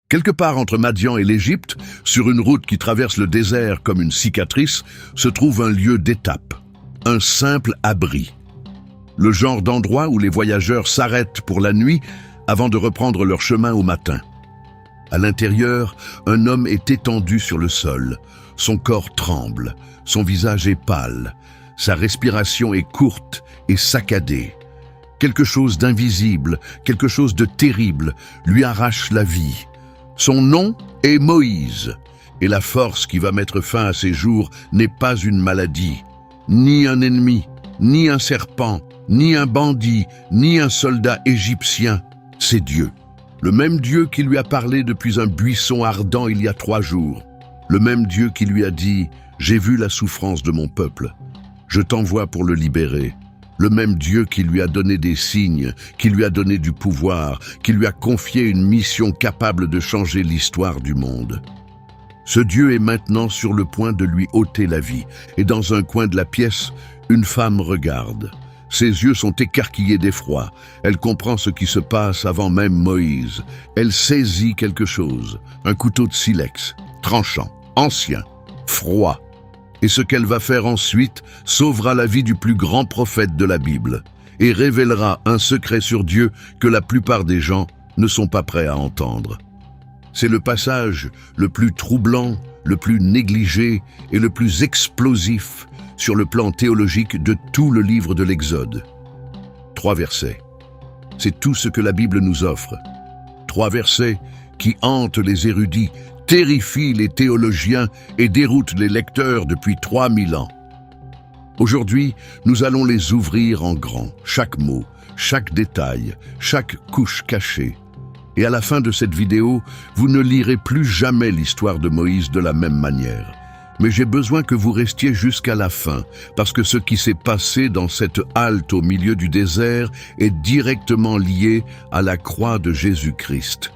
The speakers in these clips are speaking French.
Quelque part entre Madian et l'Égypte, sur une route qui traverse le désert comme une cicatrice, se trouve un lieu d'étape, un simple abri. Le genre d'endroit où les voyageurs s'arrêtent pour la nuit avant de reprendre leur chemin au matin. À l'intérieur, un homme est étendu sur le sol. Son corps tremble, son visage est pâle, sa respiration est courte et saccadée. Quelque chose d'invisible, quelque chose de terrible lui arrache la vie. Son nom est Moïse, et la force qui va mettre fin à ses jours n'est pas une maladie, ni un ennemi, ni un serpent, ni un bandit, ni un soldat égyptien, c'est Dieu. Le même Dieu qui lui a parlé depuis un buisson ardent il y a 3 jours. Le même Dieu qui lui a dit « J'ai vu la souffrance de mon peuple, je t'envoie pour le libérer ». Le même Dieu qui lui a donné des signes, qui lui a donné du pouvoir, qui lui a confié une mission capable de changer l'histoire du monde. Ce Dieu est maintenant sur le point de lui ôter la vie, et dans un coin de la pièce, une femme regarde. Ses yeux sont écarquillés d'effroi. Elle comprend ce qui se passe avant même Moïse. Elle saisit quelque chose, un couteau de silex, tranchant, ancien, froid. Et ce qu'elle va faire ensuite sauvera la vie du plus grand prophète de la Bible et révélera un secret sur Dieu que la plupart des gens ne sont pas prêts à entendre. C'est le passage le plus troublant, le plus négligé et le plus explosif sur le plan théologique de tout le livre de l'Exode. 3 versets. C'est tout ce que la Bible nous offre. 3 versets qui hantent les érudits, terrifient les théologiens et déroutent les lecteurs depuis 3000 ans. Aujourd'hui, nous allons les ouvrir en grand, chaque mot, chaque détail, chaque couche cachée. Et à la fin de cette vidéo, vous ne lirez plus jamais l'histoire de Moïse de la même manière. Mais j'ai besoin que vous restiez jusqu'à la fin, parce que ce qui s'est passé dans cette halte au milieu du désert est directement lié à la croix de Jésus-Christ.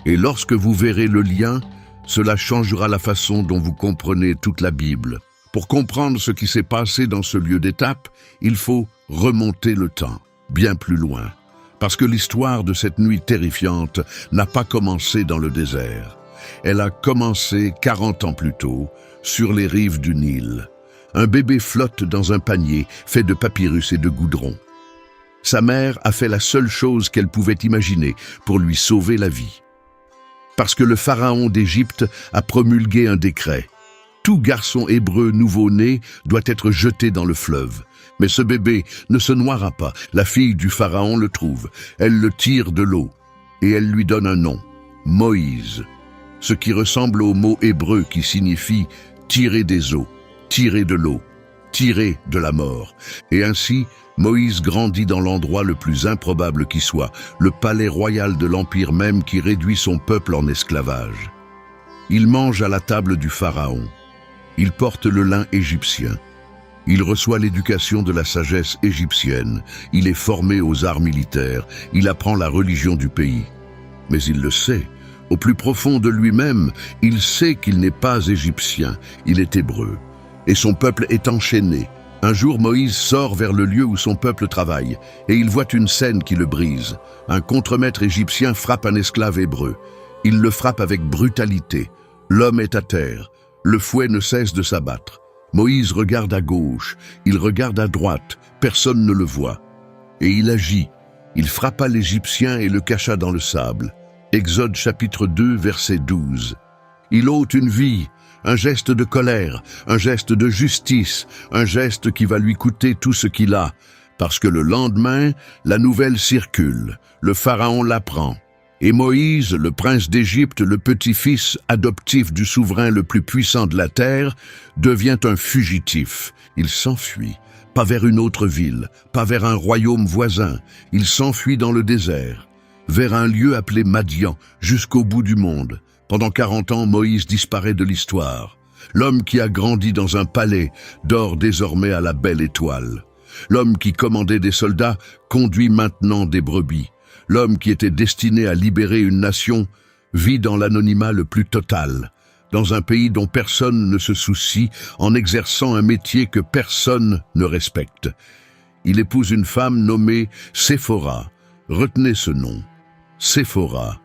Et lorsque vous verrez le lien, cela changera la façon dont vous comprenez toute la Bible. Pour comprendre ce qui s'est passé dans ce lieu d'étape, il faut remonter le temps, bien plus loin. Parce que l'histoire de cette nuit terrifiante n'a pas commencé dans le désert. Elle a commencé 40 ans plus tôt, sur les rives du Nil. Un bébé flotte dans un panier fait de papyrus et de goudron. Sa mère a fait la seule chose qu'elle pouvait imaginer pour lui sauver la vie. Parce que le pharaon d'Égypte a promulgué un décret. Tout garçon hébreu nouveau-né doit être jeté dans le fleuve. Mais ce bébé ne se noiera pas. La fille du pharaon le trouve. Elle le tire de l'eau et elle lui donne un nom, Moïse, ce qui ressemble au mot hébreu qui signifie tirer des eaux, tirer de l'eau, tirer de la mort. Et ainsi, Moïse grandit dans l'endroit le plus improbable qui soit, le palais royal de l'Empire même qui réduit son peuple en esclavage. Il mange à la table du pharaon. Il porte le lin égyptien. Il reçoit l'éducation de la sagesse égyptienne. Il est formé aux arts militaires. Il apprend la religion du pays. Mais il le sait. Au plus profond de lui-même, il sait qu'il n'est pas égyptien. Il est hébreu. Et son peuple est enchaîné. Un jour, Moïse sort vers le lieu où son peuple travaille, et il voit une scène qui le brise. Un contremaître égyptien frappe un esclave hébreu. Il le frappe avec brutalité. L'homme est à terre. Le fouet ne cesse de s'abattre. Moïse regarde à gauche, il regarde à droite, personne ne le voit. Et il agit. Il frappa l'Égyptien et le cacha dans le sable. Exode chapitre 2, verset 12. Il ôte une vie, un geste de colère, un geste de justice, un geste qui va lui coûter tout ce qu'il a, parce que le lendemain, la nouvelle circule, le pharaon l'apprend. Et Moïse, le prince d'Égypte, le petit-fils adoptif du souverain le plus puissant de la terre, devient un fugitif. Il s'enfuit, pas vers une autre ville, pas vers un royaume voisin. Il s'enfuit dans le désert, vers un lieu appelé Madian, jusqu'au bout du monde. Pendant 40 ans, Moïse disparaît de l'histoire. L'homme qui a grandi dans un palais dort désormais à la belle étoile. L'homme qui commandait des soldats conduit maintenant des brebis. L'homme qui était destiné à libérer une nation vit dans l'anonymat le plus total, dans un pays dont personne ne se soucie, en exerçant un métier que personne ne respecte. Il épouse une femme nommée Séphora. Retenez ce nom, Séphora.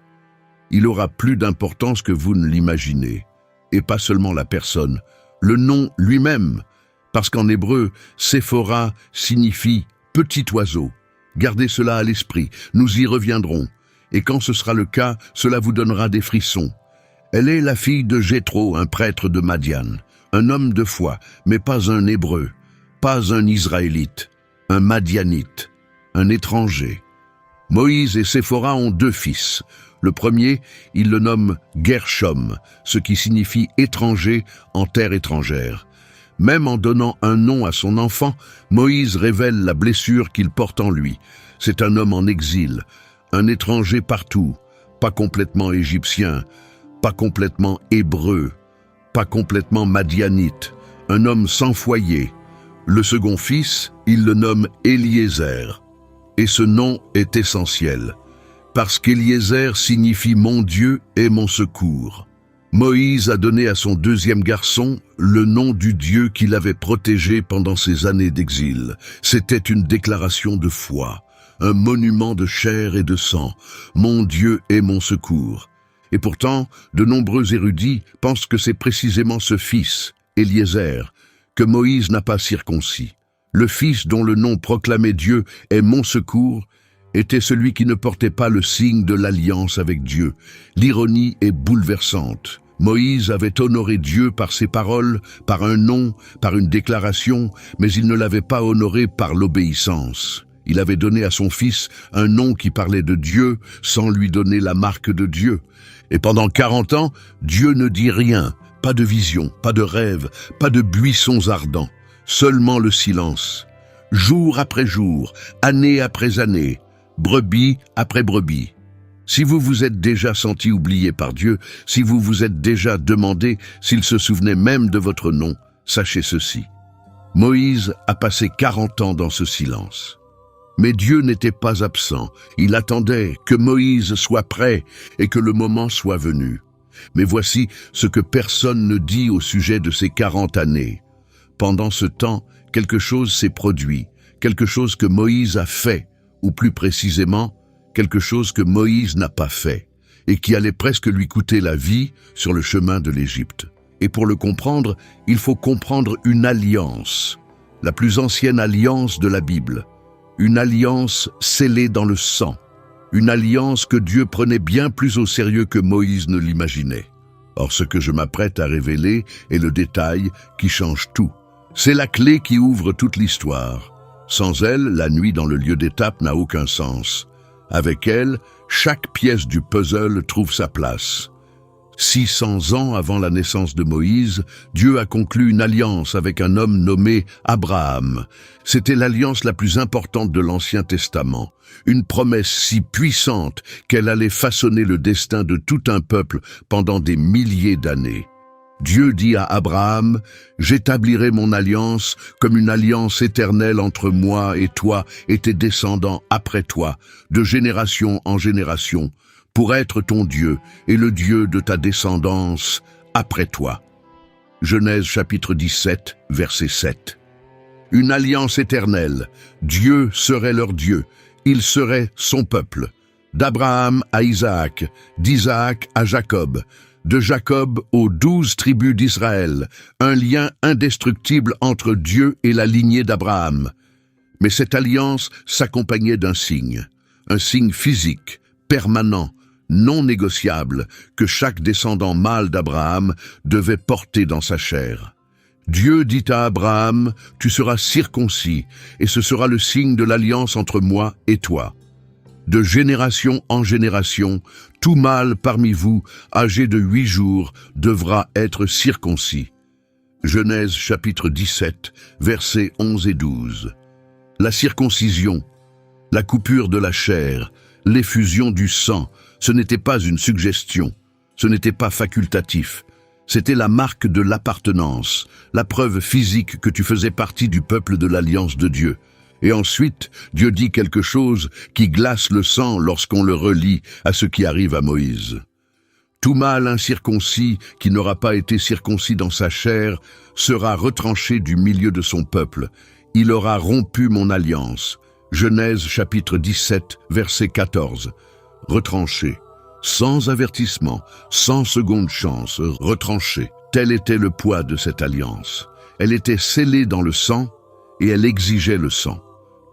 il aura plus d'importance que vous ne l'imaginez. Et pas seulement la personne, le nom lui-même, parce qu'en hébreu, Séphora signifie « petit oiseau ». Gardez cela à l'esprit, nous y reviendrons. Et quand ce sera le cas, cela vous donnera des frissons. Elle est la fille de Jéthro, un prêtre de Madian, un homme de foi, mais pas un hébreu, pas un israélite, un madianite, un étranger. Moïse et Séphora ont 2 fils. Le premier, il le nomme Gershom, ce qui signifie étranger en terre étrangère. Même en donnant un nom à son enfant, Moïse révèle la blessure qu'il porte en lui. C'est un homme en exil, un étranger partout, pas complètement égyptien, pas complètement hébreu, pas complètement madianite, un homme sans foyer. Le second fils, il le nomme Eliezer. Et ce nom est essentiel, parce qu'Eliezer signifie « mon Dieu est mon secours ». Moïse a donné à son deuxième garçon le nom du Dieu qui l'avait protégé pendant ses années d'exil. C'était une déclaration de foi, un monument de chair et de sang. « Mon Dieu est mon secours ». Et pourtant, de nombreux érudits pensent que c'est précisément ce fils, Eliezer, que Moïse n'a pas circoncis. Le fils dont le nom proclamait Dieu est mon secours était celui qui ne portait pas le signe de l'alliance avec Dieu. L'ironie est bouleversante. Moïse avait honoré Dieu par ses paroles, par un nom, par une déclaration, mais il ne l'avait pas honoré par l'obéissance. Il avait donné à son fils un nom qui parlait de Dieu sans lui donner la marque de Dieu. Et pendant 40 ans, Dieu ne dit rien, pas de vision, pas de rêve, pas de buissons ardents, seulement le silence. Jour après jour, année après année, brebis après brebis. Si vous vous êtes déjà senti oublié par Dieu, si vous vous êtes déjà demandé s'il se souvenait même de votre nom, sachez ceci. Moïse a passé 40 ans dans ce silence. Mais Dieu n'était pas absent. Il attendait que Moïse soit prêt et que le moment soit venu. Mais voici ce que personne ne dit au sujet de ces 40 années. Pendant ce temps, quelque chose s'est produit, quelque chose que Moïse a fait, ou plus précisément, quelque chose que Moïse n'a pas fait, et qui allait presque lui coûter la vie sur le chemin de l'Égypte. Et pour le comprendre, il faut comprendre une alliance, la plus ancienne alliance de la Bible, une alliance scellée dans le sang, une alliance que Dieu prenait bien plus au sérieux que Moïse ne l'imaginait. Or, ce que je m'apprête à révéler est le détail qui change tout. C'est la clé qui ouvre toute l'histoire. Sans elle, la nuit dans le lieu d'étape n'a aucun sens. Avec elle, chaque pièce du puzzle trouve sa place. 600 ans avant la naissance de Moïse, Dieu a conclu une alliance avec un homme nommé Abraham. C'était l'alliance la plus importante de l'Ancien Testament, une promesse si puissante qu'elle allait façonner le destin de tout un peuple pendant des milliers d'années. Dieu dit à Abraham, « J'établirai mon alliance comme une alliance éternelle entre moi et toi et tes descendants après toi, de génération en génération, pour être ton Dieu et le Dieu de ta descendance après toi. » Genèse chapitre 17, verset 7. Une alliance éternelle. Dieu serait leur Dieu. Il serait son peuple. D'Abraham à Isaac, d'Isaac à Jacob, de Jacob aux 12 tribus d'Israël, un lien indestructible entre Dieu et la lignée d'Abraham. Mais cette alliance s'accompagnait d'un signe, un signe physique, permanent, non négociable, que chaque descendant mâle d'Abraham devait porter dans sa chair. Dieu dit à Abraham, « Tu seras circoncis, et ce sera le signe de l'alliance entre moi et toi. » De génération en génération, tout mâle parmi vous, âgé de 8 jours, devra être circoncis. Genèse chapitre 17, versets 11 et 12. La circoncision, la coupure de la chair, l'effusion du sang, ce n'était pas une suggestion, ce n'était pas facultatif. C'était la marque de l'appartenance, la preuve physique que tu faisais partie du peuple de l'alliance de Dieu. Et ensuite, Dieu dit quelque chose qui glace le sang lorsqu'on le relie à ce qui arrive à Moïse. Tout mâle incirconcis qui n'aura pas été circoncis dans sa chair sera retranché du milieu de son peuple. Il aura rompu mon alliance. Genèse chapitre 17, verset 14. Retranché. sans avertissement, sans seconde chance, retranchée. Tel était le poids de cette alliance. Elle était scellée dans le sang et elle exigeait le sang.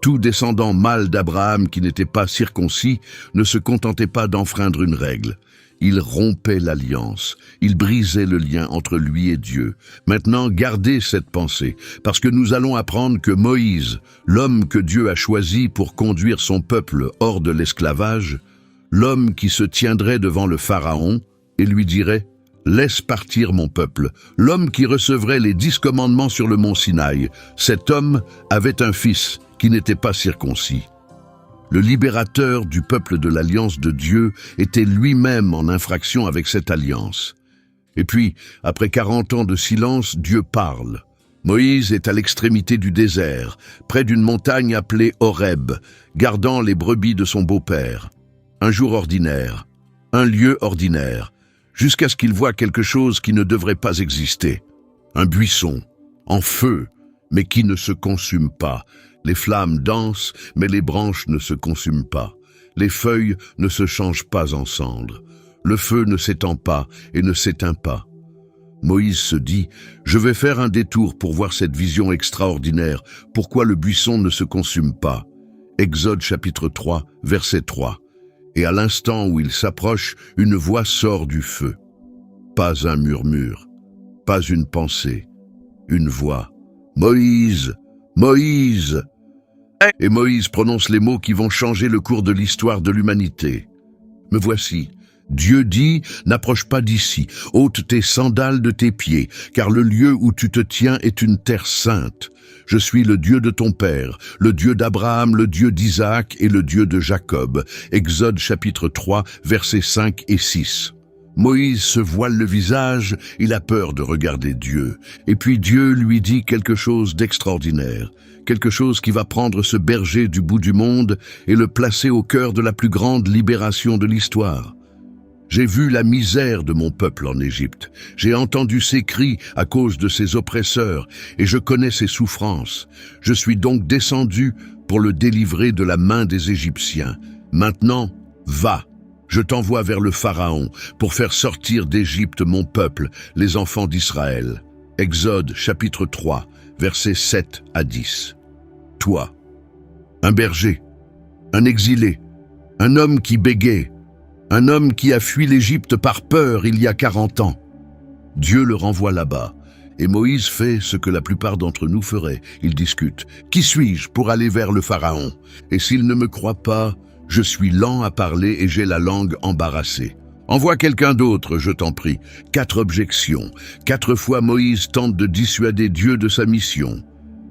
Tout descendant mâle d'Abraham qui n'était pas circoncis ne se contentait pas d'enfreindre une règle. Il rompait l'alliance, il brisait le lien entre lui et Dieu. Maintenant, gardez cette pensée, parce que nous allons apprendre que Moïse, l'homme que Dieu a choisi pour conduire son peuple hors de l'esclavage, l'homme qui se tiendrait devant le Pharaon et lui dirait « Laisse partir mon peuple », l'homme qui recevrait les 10 commandements sur le mont Sinaï, cet homme avait un fils qui n'était pas circoncis. Le libérateur du peuple de l'alliance de Dieu était lui-même en infraction avec cette alliance. Et puis, après 40 ans de silence, Dieu parle. Moïse est à l'extrémité du désert, près d'une montagne appelée Horeb, gardant les brebis de son beau-père. Un jour ordinaire, un lieu ordinaire, jusqu'à ce qu'il voie quelque chose qui ne devrait pas exister. Un buisson, en feu, mais qui ne se consume pas. Les flammes dansent, mais les branches ne se consument pas. Les feuilles ne se changent pas en cendres. Le feu ne s'étend pas et ne s'éteint pas. Moïse se dit « Je vais faire un détour pour voir cette vision extraordinaire. Pourquoi le buisson ne se consume pas ?» Exode chapitre 3, verset 3. Et à l'instant où il s'approche, une voix sort du feu. Pas un murmure, pas une pensée, une voix. « Moïse, Moïse !» Et Moïse prononce les mots qui vont changer le cours de l'histoire de l'humanité. « Me voici. Dieu dit, n'approche pas d'ici, ôte tes sandales de tes pieds, car le lieu où tu te tiens est une terre sainte. Je suis le Dieu de ton père, le Dieu d'Abraham, le Dieu d'Isaac et le Dieu de Jacob. » Exode chapitre 3, versets 5 et 6. Moïse se voile le visage, il a peur de regarder Dieu. Et puis Dieu lui dit quelque chose d'extraordinaire, quelque chose qui va prendre ce berger du bout du monde et le placer au cœur de la plus grande libération de l'histoire. J'ai vu la misère de mon peuple en Égypte. J'ai entendu ses cris à cause de ses oppresseurs et je connais ses souffrances. Je suis donc descendu pour le délivrer de la main des Égyptiens. Maintenant, va. Je t'envoie vers le Pharaon pour faire sortir d'Égypte mon peuple, les enfants d'Israël. Exode chapitre 3, versets 7 à 10. Toi, un berger, un exilé, un homme qui bégait, un homme qui a fui l'Égypte par peur il y a 40 ans. Dieu le renvoie là-bas. Et Moïse fait ce que la plupart d'entre nous feraient. Il discute. Qui suis-je pour aller vers le Pharaon? Et s'il ne me croit pas, je suis lent à parler et j'ai la langue embarrassée. Envoie quelqu'un d'autre, je t'en prie. 4 objections. 4 fois Moïse tente de dissuader Dieu de sa mission.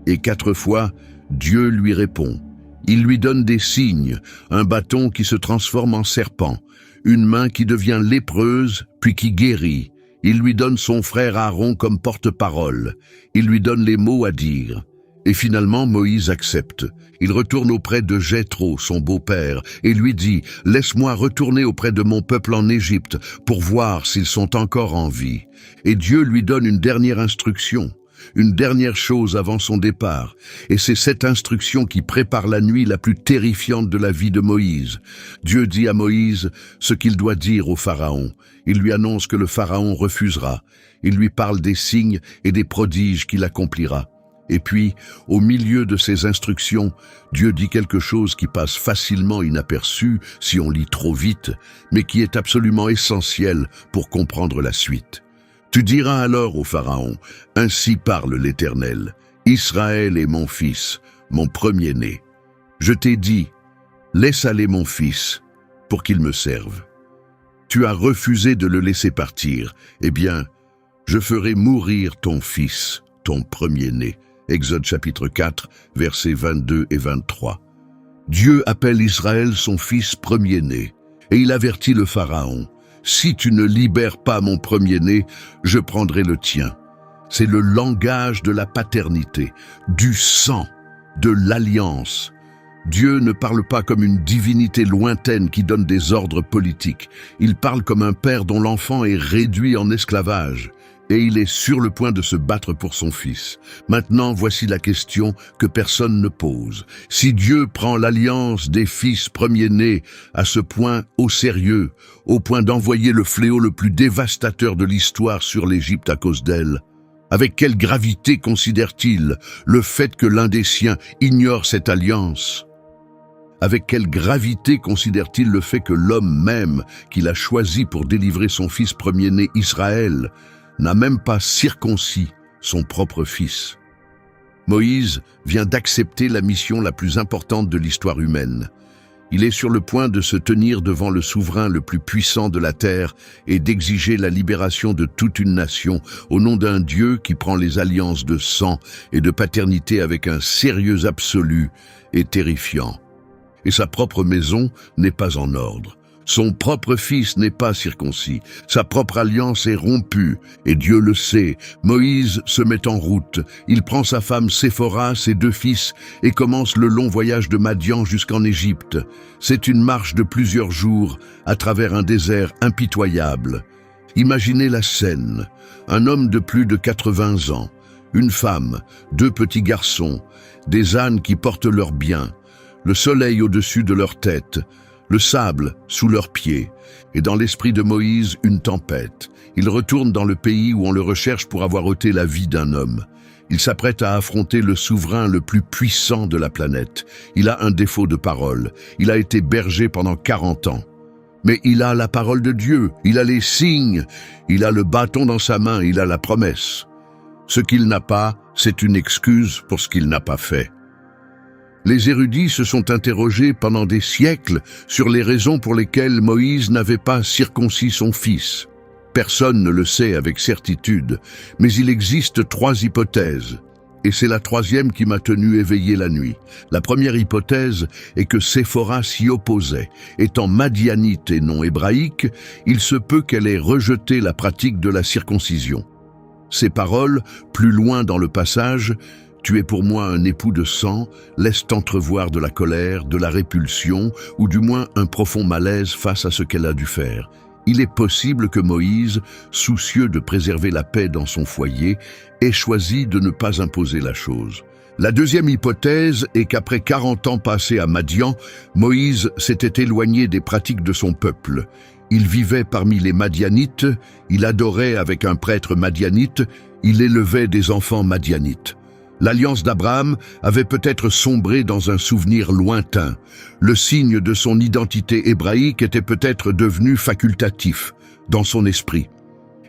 Et 4 fois, Dieu lui répond. Il lui donne des signes, un bâton qui se transforme en serpent, une main qui devient lépreuse, puis qui guérit. Il lui donne son frère Aaron comme porte-parole. Il lui donne les mots à dire. Et finalement, Moïse accepte. Il retourne auprès de Jéthro, son beau-père, et lui dit « Laisse-moi retourner auprès de mon peuple en Égypte pour voir s'ils sont encore en vie. » Et Dieu lui donne une dernière instruction, une dernière chose avant son départ. Et c'est cette instruction qui prépare la nuit la plus terrifiante de la vie de Moïse. Dieu dit à Moïse ce qu'il doit dire au Pharaon. Il lui annonce que le Pharaon refusera. Il lui parle des signes et des prodiges qu'il accomplira. Et puis, au milieu de ces instructions, Dieu dit quelque chose qui passe facilement inaperçu si on lit trop vite, mais qui est absolument essentiel pour comprendre la suite. Tu diras alors au Pharaon, « Ainsi parle l'Éternel, Israël est mon fils, mon premier-né. Je t'ai dit, laisse aller mon fils pour qu'il me serve. Tu as refusé de le laisser partir, eh bien, je ferai mourir ton fils, ton premier-né. » Exode chapitre 4, versets 22 et 23. Dieu appelle Israël son fils premier-né, et il avertit le Pharaon. « Si tu ne libères pas mon premier-né, je prendrai le tien. » C'est le langage de la paternité, du sang, de l'alliance. Dieu ne parle pas comme une divinité lointaine qui donne des ordres politiques. Il parle comme un père dont l'enfant est réduit en esclavage. et il est sur le point de se battre pour son fils. Maintenant, voici la question que personne ne pose. Si Dieu prend l'alliance des fils premiers-nés à ce point au sérieux, au point d'envoyer le fléau le plus dévastateur de l'histoire sur l'Égypte à cause d'elle, avec quelle gravité considère-t-il le fait que l'un des siens ignore cette alliance ? Avec quelle gravité considère-t-il le fait que l'homme même qu'il a choisi pour délivrer son fils premier-né Israël n'a même pas circoncis son propre fils? Moïse vient d'accepter la mission la plus importante de l'histoire humaine. Il est sur le point de se tenir devant le souverain le plus puissant de la terre et d'exiger la libération de toute une nation au nom d'un Dieu qui prend les alliances de sang et de paternité avec un sérieux absolu et terrifiant. Et sa propre maison n'est pas en ordre. Son propre fils n'est pas circoncis. Sa propre alliance est rompue. Et Dieu le sait. Moïse se met en route. Il prend sa femme Séphora, ses 2 fils, et commence le long voyage de Madian jusqu'en Égypte. C'est une marche de plusieurs jours à travers un désert impitoyable. Imaginez la scène. Un homme de plus de 80 ans, une femme, 2 petits garçons, des ânes qui portent leurs biens, le soleil au-dessus de leur tête, le sable sous leurs pieds, et dans l'esprit de Moïse, une tempête. Il retourne dans le pays où on le recherche pour avoir ôté la vie d'un homme. Il s'apprête à affronter le souverain le plus puissant de la planète. Il a un défaut de parole. Il a été berger pendant 40 ans. Mais il a la parole de Dieu, il a les signes, il a le bâton dans sa main, il a la promesse. Ce qu'il n'a pas, c'est une excuse pour ce qu'il n'a pas fait. Les érudits se sont interrogés pendant des siècles sur les raisons pour lesquelles Moïse n'avait pas circoncis son fils. Personne ne le sait avec certitude, mais il existe 3 hypothèses. Et c'est la 3e qui m'a tenu éveillé la nuit. La première hypothèse est que Séphora s'y opposait. Étant madianite et non hébraïque, il se peut qu'elle ait rejeté la pratique de la circoncision. Ces paroles, plus loin dans le passage, « Tu es pour moi un époux de sang » laissent entrevoir de la colère, de la répulsion, ou du moins un profond malaise face à ce qu'elle a dû faire. Il est possible que Moïse, soucieux de préserver la paix dans son foyer, ait choisi de ne pas imposer la chose. La deuxième hypothèse est qu'après 40 ans passés à Madian, Moïse s'était éloigné des pratiques de son peuple. Il vivait parmi les Madianites, il adorait avec un prêtre madianite, il élevait des enfants madianites. L'alliance d'Abraham avait peut-être sombré dans un souvenir lointain. Le signe de son identité hébraïque était peut-être devenu facultatif dans son esprit.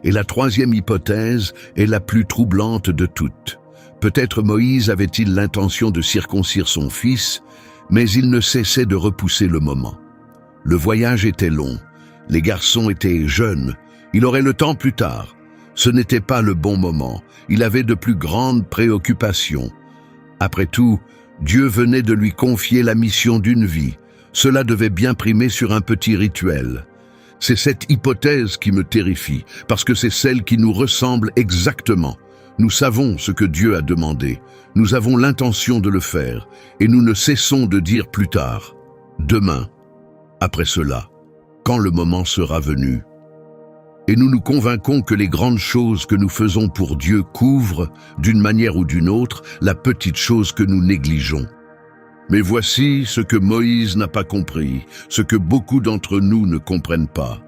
Et la 3e hypothèse est la plus troublante de toutes. Peut-être Moïse avait-il l'intention de circoncire son fils, mais il ne cessait de repousser le moment. Le voyage était long, les garçons étaient jeunes, il aurait le temps plus tard. Ce n'était pas le bon moment, il avait de plus grandes préoccupations. Après tout, Dieu venait de lui confier la mission d'une vie. Cela devait bien primer sur un petit rituel. C'est cette hypothèse qui me terrifie, parce que c'est celle qui nous ressemble exactement. Nous savons ce que Dieu a demandé, nous avons l'intention de le faire, et nous ne cessons de dire plus tard, demain, après cela, quand le moment sera venu. Et nous nous convainquons que les grandes choses que nous faisons pour Dieu couvrent, d'une manière ou d'une autre, la petite chose que nous négligeons. Mais voici ce que Moïse n'a pas compris, ce que beaucoup d'entre nous ne comprennent pas.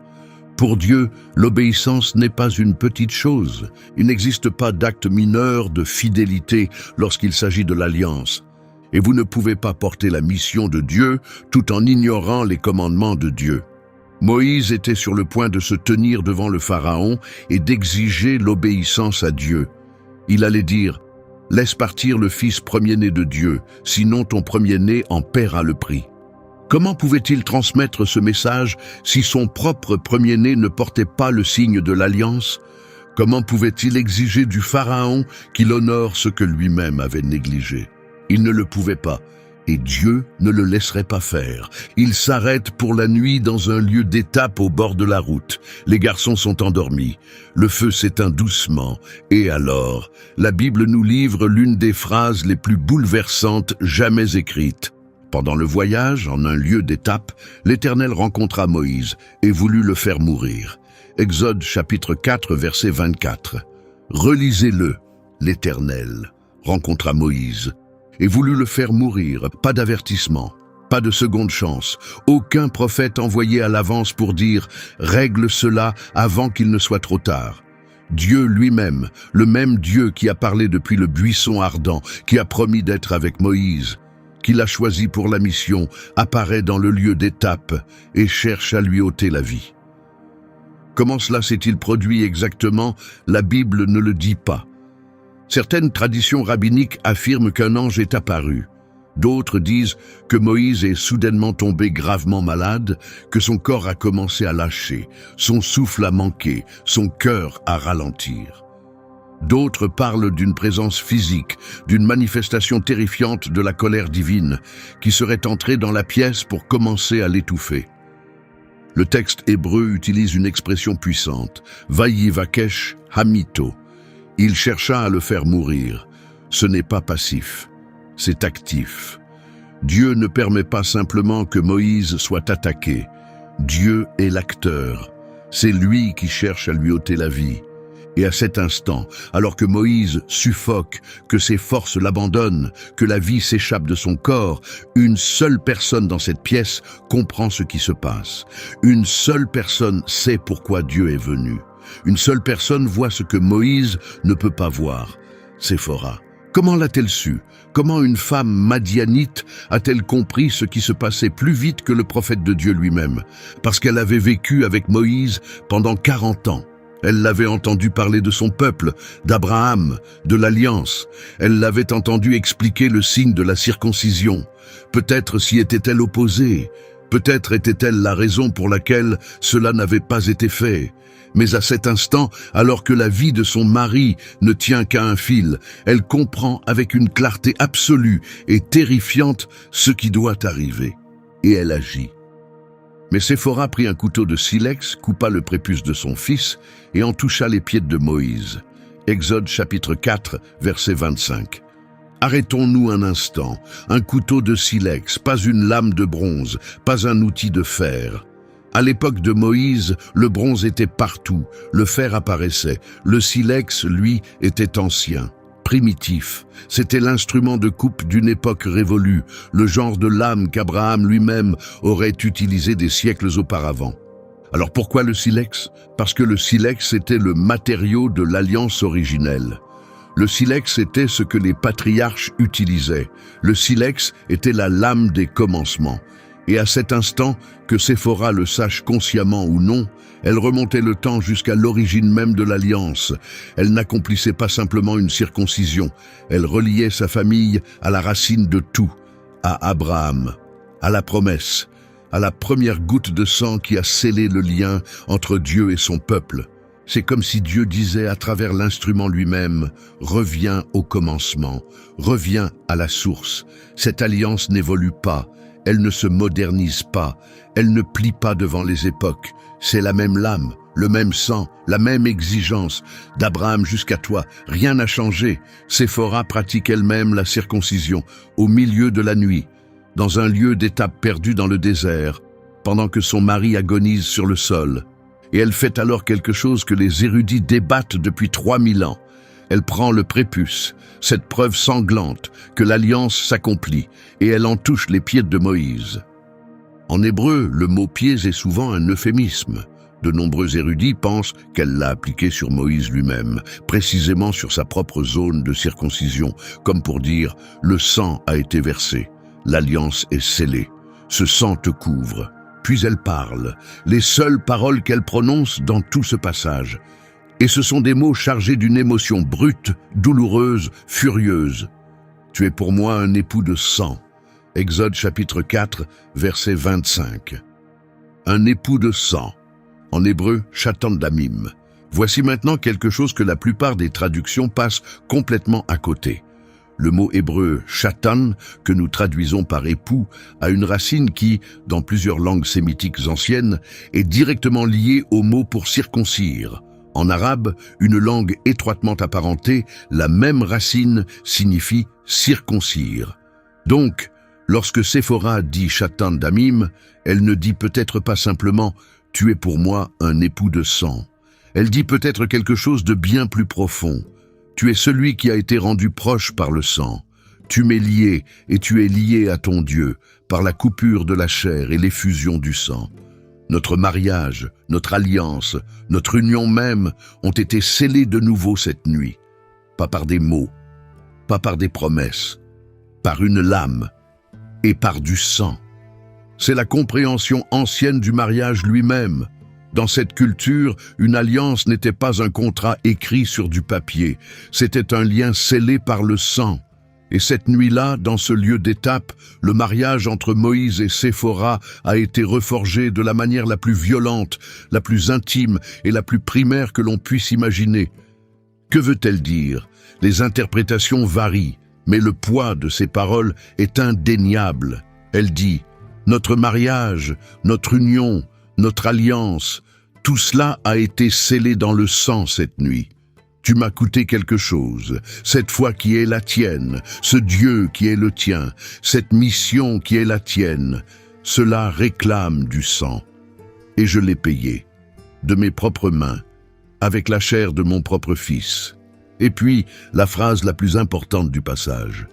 Pour Dieu, l'obéissance n'est pas une petite chose. Il n'existe pas d'acte mineur de fidélité lorsqu'il s'agit de l'alliance. Et vous ne pouvez pas porter la mission de Dieu tout en ignorant les commandements de Dieu. Moïse était sur le point de se tenir devant le Pharaon et d'exiger l'obéissance à Dieu. Il allait dire « Laisse partir le fils premier-né de Dieu, sinon ton premier-né en paiera le prix. » Comment pouvait-il transmettre ce message si son propre premier-né ne portait pas le signe de l'alliance? Comment pouvait-il exiger du Pharaon qu'il honore ce que lui-même avait négligé? Il ne le pouvait pas. Et Dieu ne le laisserait pas faire. Il s'arrête pour la nuit dans un lieu d'étape au bord de la route. Les garçons sont endormis. Le feu s'éteint doucement. Et alors, la Bible nous livre l'une des phrases les plus bouleversantes jamais écrites. Pendant le voyage, en un lieu d'étape, l'Éternel rencontra Moïse et voulut le faire mourir. Exode chapitre 4, verset 24. Relisez-le. L'Éternel rencontra Moïse et voulut le faire mourir. Pas d'avertissement, pas de seconde chance. Aucun prophète envoyé à l'avance pour dire « Règle cela avant qu'il ne soit trop tard ». Dieu lui-même, le même Dieu qui a parlé depuis le buisson ardent, qui a promis d'être avec Moïse, qui l'a choisi pour la mission, apparaît dans le lieu d'étape et cherche à lui ôter la vie. Comment cela s'est-il produit exactement? La Bible ne le dit pas. Certaines traditions rabbiniques affirment qu'un ange est apparu. D'autres disent que Moïse est soudainement tombé gravement malade, que son corps a commencé à lâcher, son souffle a manqué, son cœur à ralentir. D'autres parlent d'une présence physique, d'une manifestation terrifiante de la colère divine, qui serait entrée dans la pièce pour commencer à l'étouffer. Le texte hébreu utilise une expression puissante, « Vayivakesh hamito ». Il chercha à le faire mourir. Ce n'est pas passif, c'est actif. Dieu ne permet pas simplement que Moïse soit attaqué. Dieu est l'acteur. C'est lui qui cherche à lui ôter la vie. Et à cet instant, alors que Moïse suffoque, que ses forces l'abandonnent, que la vie s'échappe de son corps, une seule personne dans cette pièce comprend ce qui se passe. Une seule personne sait pourquoi Dieu est venu. Une seule personne voit ce que Moïse ne peut pas voir. Séphora. Comment l'a-t-elle su? Comment une femme madianite a-t-elle compris ce qui se passait plus vite que le prophète de Dieu lui-même? Parce qu'elle avait vécu avec Moïse pendant 40 ans. Elle l'avait entendu parler de son peuple, d'Abraham, de l'Alliance. Elle l'avait entendu expliquer le signe de la circoncision. Peut-être s'y était-elle opposée. Peut-être était-elle la raison pour laquelle cela n'avait pas été fait. Mais à cet instant, alors que la vie de son mari ne tient qu'à un fil, elle comprend avec une clarté absolue et terrifiante ce qui doit arriver. Et elle agit. Mais Séphora prit un couteau de silex, coupa le prépuce de son fils et en toucha les pieds de Moïse. Exode chapitre 4, verset 25. Arrêtons-nous un instant. Un couteau de silex, pas une lame de bronze, pas un outil de fer. À l'époque de Moïse, le bronze était partout, le fer apparaissait. Le silex, lui, était ancien, primitif. C'était l'instrument de coupe d'une époque révolue, le genre de lame qu'Abraham lui-même aurait utilisé des siècles auparavant. Alors pourquoi le silex? Parce que le silex était le matériau de l'alliance originelle. Le silex était ce que les patriarches utilisaient. Le silex était la lame des commencements. Et à cet instant, que Séphora le sache consciemment ou non, elle remontait le temps jusqu'à l'origine même de l'alliance. Elle n'accomplissait pas simplement une circoncision, elle reliait sa famille à la racine de tout, à Abraham, à la promesse, à la première goutte de sang qui a scellé le lien entre Dieu et son peuple. C'est comme si Dieu disait à travers l'instrument lui-même « Reviens au commencement, reviens à la source. Cette alliance n'évolue pas. Elle ne se modernise pas, elle ne plie pas devant les époques. C'est la même lame, le même sang, la même exigence. D'Abraham jusqu'à toi, rien n'a changé. Séphora pratique elle-même la circoncision, au milieu de la nuit, dans un lieu d'étape perdu dans le désert, pendant que son mari agonise sur le sol. Et elle fait alors quelque chose que les érudits débattent depuis 3000 ans. Elle prend le prépuce, cette preuve sanglante que l'alliance s'accomplit, et elle en touche les pieds de Moïse. En hébreu, le mot « pieds » est souvent un euphémisme. De nombreux érudits pensent qu'elle l'a appliqué sur Moïse lui-même, précisément sur sa propre zone de circoncision, comme pour dire « le sang a été versé, l'alliance est scellée, ce sang te couvre ». Puis elle parle, les seules paroles qu'elle prononce dans tout ce passage. Et ce sont des mots chargés d'une émotion brute, douloureuse, furieuse. « Tu es pour moi un époux de sang ». Exode chapitre 4, verset 25. Un époux de sang. En hébreu, chatan damim. Voici maintenant quelque chose que la plupart des traductions passent complètement à côté. Le mot hébreu « chatan », que nous traduisons par « époux », a une racine qui, dans plusieurs langues sémitiques anciennes, est directement liée au mot pour circoncire. En arabe, une langue étroitement apparentée, la même racine signifie « circoncire ». Donc, lorsque Séphora dit « chatan damim », elle ne dit peut-être pas simplement « tu es pour moi un époux de sang ». Elle dit peut-être quelque chose de bien plus profond. Tu es celui qui a été rendu proche par le sang. Tu m'es lié et tu es lié à ton Dieu par la coupure de la chair et l'effusion du sang. Notre mariage, notre alliance, notre union même ont été scellés de nouveau cette nuit. Pas par des mots, pas par des promesses, par une lame et par du sang. C'est la compréhension ancienne du mariage lui-même. Dans cette culture, une alliance n'était pas un contrat écrit sur du papier, c'était un lien scellé par le sang. Et cette nuit-là, dans ce lieu d'étape, le mariage entre Moïse et Séphora a été reforgé de la manière la plus violente, la plus intime et la plus primaire que l'on puisse imaginer. Que veut-elle dire? Les interprétations varient, mais le poids de ces paroles est indéniable. Elle dit « Notre mariage, notre union, notre alliance, tout cela a été scellé dans le sang cette nuit. Tu m'as coûté quelque chose, cette foi qui est la tienne, ce Dieu qui est le tien, cette mission qui est la tienne. Cela réclame du sang. Et je l'ai payé, de mes propres mains, avec la chair de mon propre fils. » Et puis, la phrase la plus importante du passage.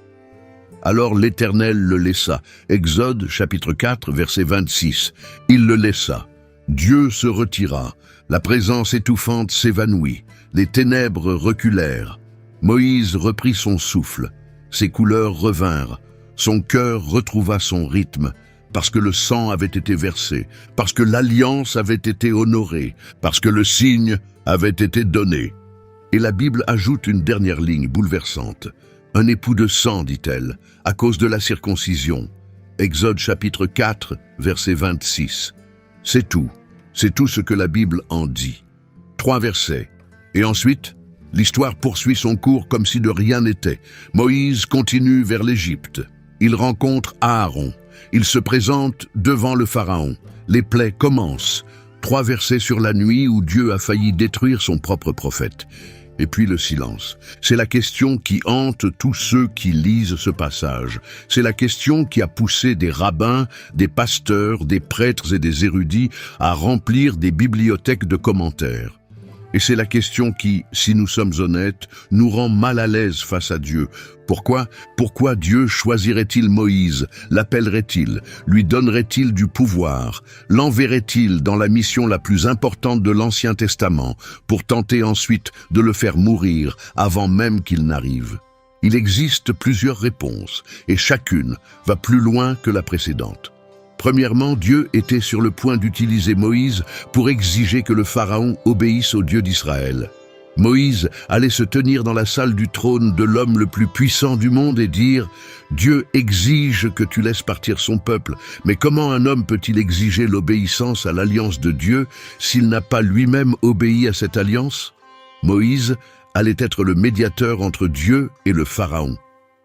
Alors l'Éternel le laissa. Exode chapitre 4, verset 26. Il le laissa. Dieu se retira. La présence étouffante s'évanouit. Les ténèbres reculèrent. Moïse reprit son souffle. Ses couleurs revinrent. Son cœur retrouva son rythme. Parce que le sang avait été versé. Parce que l'alliance avait été honorée. Parce que le signe avait été donné. Et la Bible ajoute une dernière ligne bouleversante. Un époux de sang, dit-elle, à cause de la circoncision. Exode chapitre 4, verset 26. C'est tout ce que la Bible en dit. 3 versets. Et ensuite, l'histoire poursuit son cours comme si de rien n'était. Moïse continue vers l'Égypte. Il rencontre Aaron. Il se présente devant le Pharaon. Les plaies commencent. 3 versets sur la nuit où Dieu a failli détruire son propre prophète. Et puis le silence. C'est la question qui hante tous ceux qui lisent ce passage. C'est la question qui a poussé des rabbins, des pasteurs, des prêtres et des érudits à remplir des bibliothèques de commentaires. Et c'est la question qui, si nous sommes honnêtes, nous rend mal à l'aise face à Dieu. Pourquoi Dieu choisirait-il Moïse? L'appellerait-il? Lui donnerait-il du pouvoir? L'enverrait-il dans la mission la plus importante de l'Ancien Testament pour tenter ensuite de le faire mourir avant même qu'il n'arrive? Il existe plusieurs réponses et chacune va plus loin que la précédente. Premièrement, Dieu était sur le point d'utiliser Moïse pour exiger que le Pharaon obéisse au Dieu d'Israël. Moïse allait se tenir dans la salle du trône de l'homme le plus puissant du monde et dire « Dieu exige que tu laisses partir son peuple, mais comment un homme peut-il exiger l'obéissance à l'alliance de Dieu s'il n'a pas lui-même obéi à cette alliance ?» Moïse allait être le médiateur entre Dieu et le Pharaon,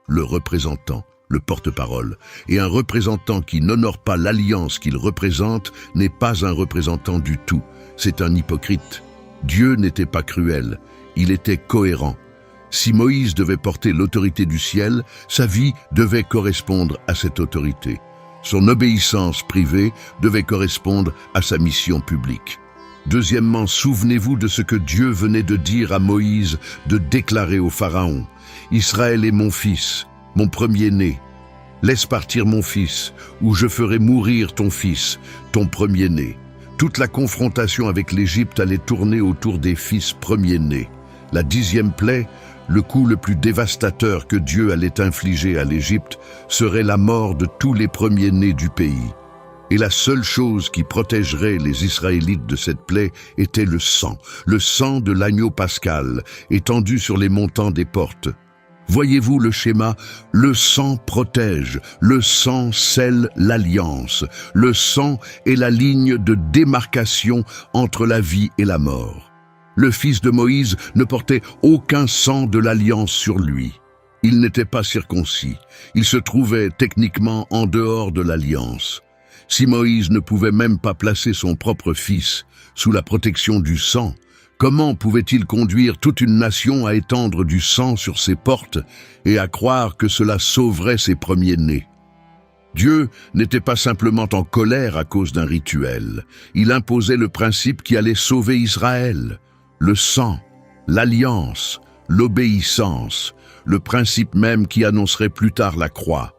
le représentant, le porte-parole. Et un représentant qui n'honore pas l'alliance qu'il représente n'est pas un représentant du tout, c'est un hypocrite. Dieu n'était pas cruel, il était cohérent. Si Moïse devait porter l'autorité du ciel, sa vie devait correspondre à cette autorité. Son obéissance privée devait correspondre à sa mission publique. Deuxièmement, souvenez-vous de ce que Dieu venait de dire à Moïse, de déclarer au Pharaon. « Israël est mon fils, mon premier-né. Laisse partir mon fils, ou je ferai mourir ton fils, ton premier-né. » Toute la confrontation avec l'Égypte allait tourner autour des fils premiers-nés. La 10e plaie, le coup le plus dévastateur que Dieu allait infliger à l'Égypte, serait la mort de tous les premiers-nés du pays. Et la seule chose qui protégerait les Israélites de cette plaie était le sang de l'agneau pascal, étendu sur les montants des portes. Voyez-vous le schéma? Le sang protège, le sang scelle l'alliance, le sang est la ligne de démarcation entre la vie et la mort. Le fils de Moïse ne portait aucun sang de l'alliance sur lui. Il n'était pas circoncis, il se trouvait techniquement en dehors de l'alliance. Si Moïse ne pouvait même pas placer son propre fils sous la protection du sang, comment pouvait-il conduire toute une nation à étendre du sang sur ses portes et à croire que cela sauverait ses premiers-nés? Dieu n'était pas simplement en colère à cause d'un rituel. Il imposait le principe qui allait sauver Israël. Le sang, l'alliance, l'obéissance, le principe même qui annoncerait plus tard la croix.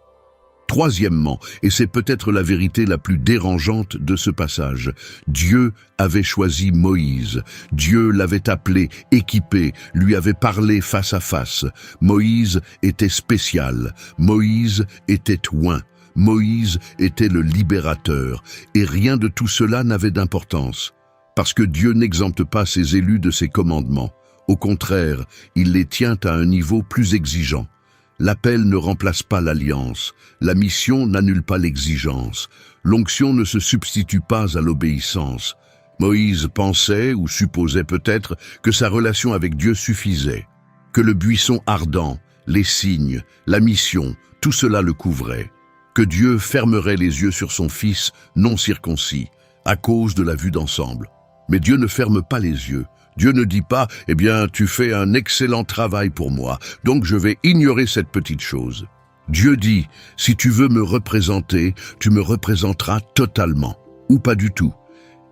Troisièmement, et c'est peut-être la vérité la plus dérangeante de ce passage, Dieu avait choisi Moïse. Dieu l'avait appelé, équipé, lui avait parlé face à face. Moïse était spécial. Moïse était oint. Moïse était le libérateur. Et rien de tout cela n'avait d'importance. Parce que Dieu n'exempte pas ses élus de ses commandements. Au contraire, il les tient à un niveau plus exigeant. L'appel ne remplace pas l'alliance, la mission n'annule pas l'exigence, l'onction ne se substitue pas à l'obéissance. Moïse pensait ou supposait peut-être que sa relation avec Dieu suffisait, que le buisson ardent, les signes, la mission, tout cela le couvrait, que Dieu fermerait les yeux sur son fils non circoncis, à cause de la vue d'ensemble. Mais Dieu ne ferme pas les yeux. Dieu ne dit pas « Eh bien, tu fais un excellent travail pour moi, donc je vais ignorer cette petite chose. » Dieu dit « Si tu veux me représenter, tu me représenteras totalement, ou pas du tout. »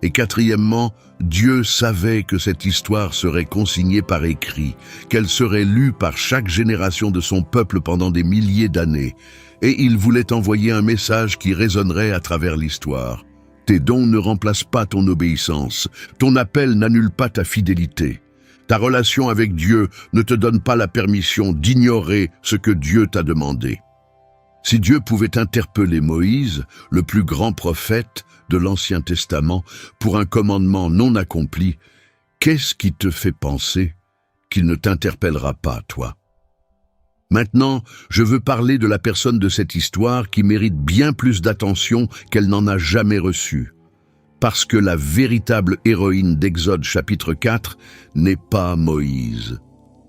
Et quatrièmement, Dieu savait que cette histoire serait consignée par écrit, qu'elle serait lue par chaque génération de son peuple pendant des milliers d'années, et il voulait envoyer un message qui résonnerait à travers l'histoire. Tes dons ne remplacent pas ton obéissance. Ton appel n'annule pas ta fidélité. Ta relation avec Dieu ne te donne pas la permission d'ignorer ce que Dieu t'a demandé. Si Dieu pouvait interpeller Moïse, le plus grand prophète de l'Ancien Testament, pour un commandement non accompli, qu'est-ce qui te fait penser qu'il ne t'interpellera pas, toi ? Maintenant, je veux parler de la personne de cette histoire qui mérite bien plus d'attention qu'elle n'en a jamais reçue. Parce que la véritable héroïne d'Exode chapitre 4 n'est pas Moïse.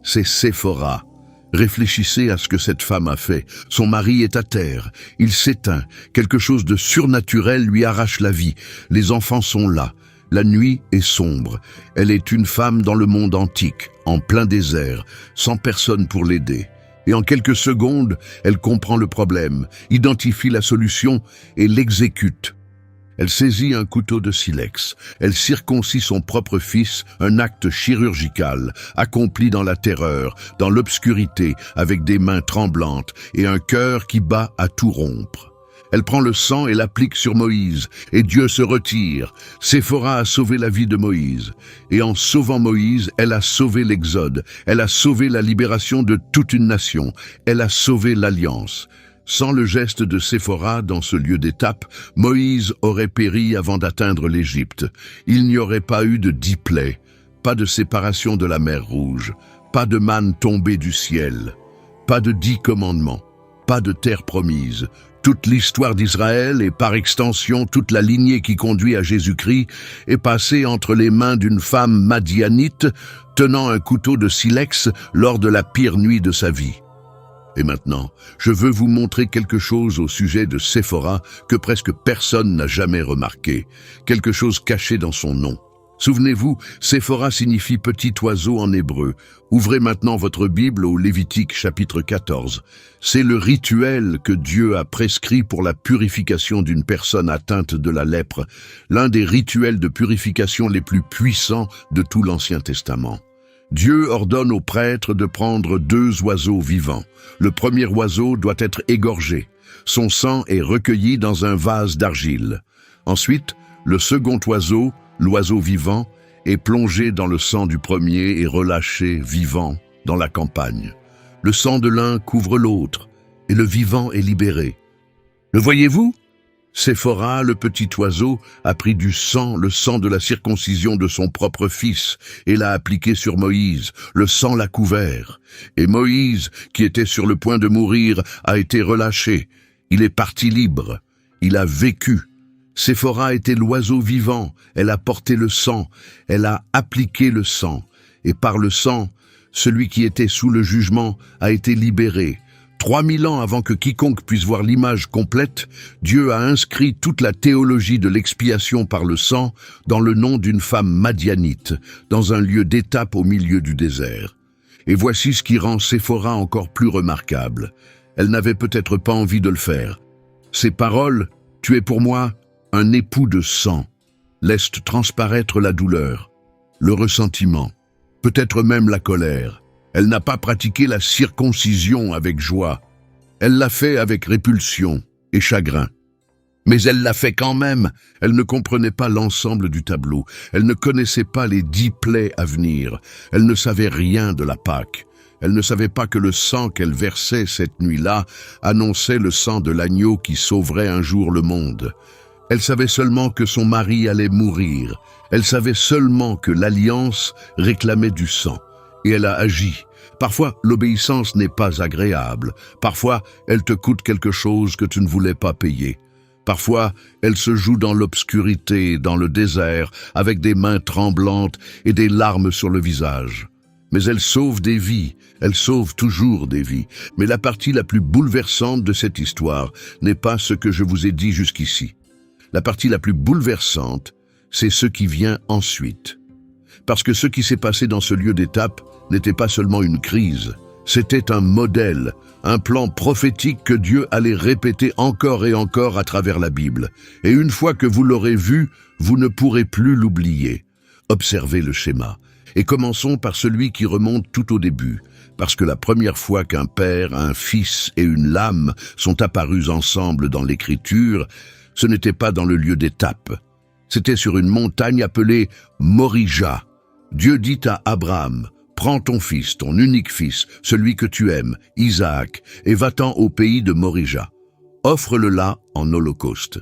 C'est Séphora. Réfléchissez à ce que cette femme a fait. Son mari est à terre. Il s'éteint. Quelque chose de surnaturel lui arrache la vie. Les enfants sont là. La nuit est sombre. Elle est une femme dans le monde antique, en plein désert, sans personne pour l'aider. Et en quelques secondes, elle comprend le problème, identifie la solution et l'exécute. Elle saisit un couteau de silex. Elle circoncis son propre fils, un acte chirurgical, accompli dans la terreur, dans l'obscurité, avec des mains tremblantes et un cœur qui bat à tout rompre. Elle prend le sang et l'applique sur Moïse, et Dieu se retire. Séphora a sauvé la vie de Moïse. Et en sauvant Moïse, elle a sauvé l'Exode. Elle a sauvé la libération de toute une nation. Elle a sauvé l'Alliance. Sans le geste de Séphora dans ce lieu d'étape, Moïse aurait péri avant d'atteindre l'Égypte. Il n'y aurait pas eu de 10 plaies, pas de séparation de la mer Rouge, pas de manne tombée du ciel, pas de 10 commandements, pas de terre promise. Toute l'histoire d'Israël et par extension toute la lignée qui conduit à Jésus-Christ est passée entre les mains d'une femme madianite tenant un couteau de silex lors de la pire nuit de sa vie. Et maintenant, je veux vous montrer quelque chose au sujet de Séphora que presque personne n'a jamais remarqué, quelque chose caché dans son nom. Souvenez-vous, Séphora signifie petit oiseau en hébreu. Ouvrez maintenant votre Bible au Lévitique chapitre 14. C'est le rituel que Dieu a prescrit pour la purification d'une personne atteinte de la lèpre, l'un des rituels de purification les plus puissants de tout l'Ancien Testament. Dieu ordonne aux prêtres de prendre 2 oiseaux vivants. Le premier oiseau doit être égorgé. Son sang est recueilli dans un vase d'argile. Ensuite, le second oiseau, l'oiseau vivant, est plongé dans le sang du premier et relâché vivant dans la campagne. Le sang de l'un couvre l'autre, et le vivant est libéré. Le voyez-vous ? Séphora, le petit oiseau, a pris du sang, le sang de la circoncision de son propre fils, et l'a appliqué sur Moïse. Le sang l'a couvert. Et Moïse, qui était sur le point de mourir, a été relâché. Il est parti libre. Il a vécu. Séphora était l'oiseau vivant. Elle a porté le sang. Elle a appliqué le sang. Et par le sang, celui qui était sous le jugement a été libéré. 3000 ans avant que quiconque puisse voir l'image complète, Dieu a inscrit toute la théologie de l'expiation par le sang dans le nom d'une femme madianite, dans un lieu d'étape au milieu du désert. Et voici ce qui rend Séphora encore plus remarquable. Elle n'avait peut-être pas envie de le faire. Ces paroles, « Tu es pour moi un époux de sang », laissent transparaître la douleur, le ressentiment, peut-être même la colère. Elle n'a pas pratiqué la circoncision avec joie. Elle l'a fait avec répulsion et chagrin. Mais elle l'a fait quand même. Elle ne comprenait pas l'ensemble du tableau. Elle ne connaissait pas les 10 plaies à venir. Elle ne savait rien de la Pâque. Elle ne savait pas que le sang qu'elle versait cette nuit-là annonçait le sang de l'agneau qui sauverait un jour le monde. Elle savait seulement que son mari allait mourir. Elle savait seulement que l'alliance réclamait du sang. Et elle a agi. Parfois, l'obéissance n'est pas agréable. Parfois, elle te coûte quelque chose que tu ne voulais pas payer. Parfois, elle se joue dans l'obscurité, dans le désert, avec des mains tremblantes et des larmes sur le visage. Mais elle sauve des vies, elle sauve toujours des vies. Mais la partie la plus bouleversante de cette histoire n'est pas ce que je vous ai dit jusqu'ici. La partie la plus bouleversante, c'est ce qui vient ensuite. Parce que ce qui s'est passé dans ce lieu d'étape n'était pas seulement une crise, c'était un modèle, un plan prophétique que Dieu allait répéter encore et encore à travers la Bible. Et une fois que vous l'aurez vu, vous ne pourrez plus l'oublier. Observez le schéma. Et commençons par celui qui remonte tout au début, parce que la première fois qu'un père, un fils et une lame sont apparus ensemble dans l'Écriture, ce n'était pas dans le lieu d'étape. C'était sur une montagne appelée Morija. Dieu dit à Abraham: prends ton fils, ton unique fils, celui que tu aimes, Isaac, et va-t'en au pays de Morija. Offre-le là en holocauste.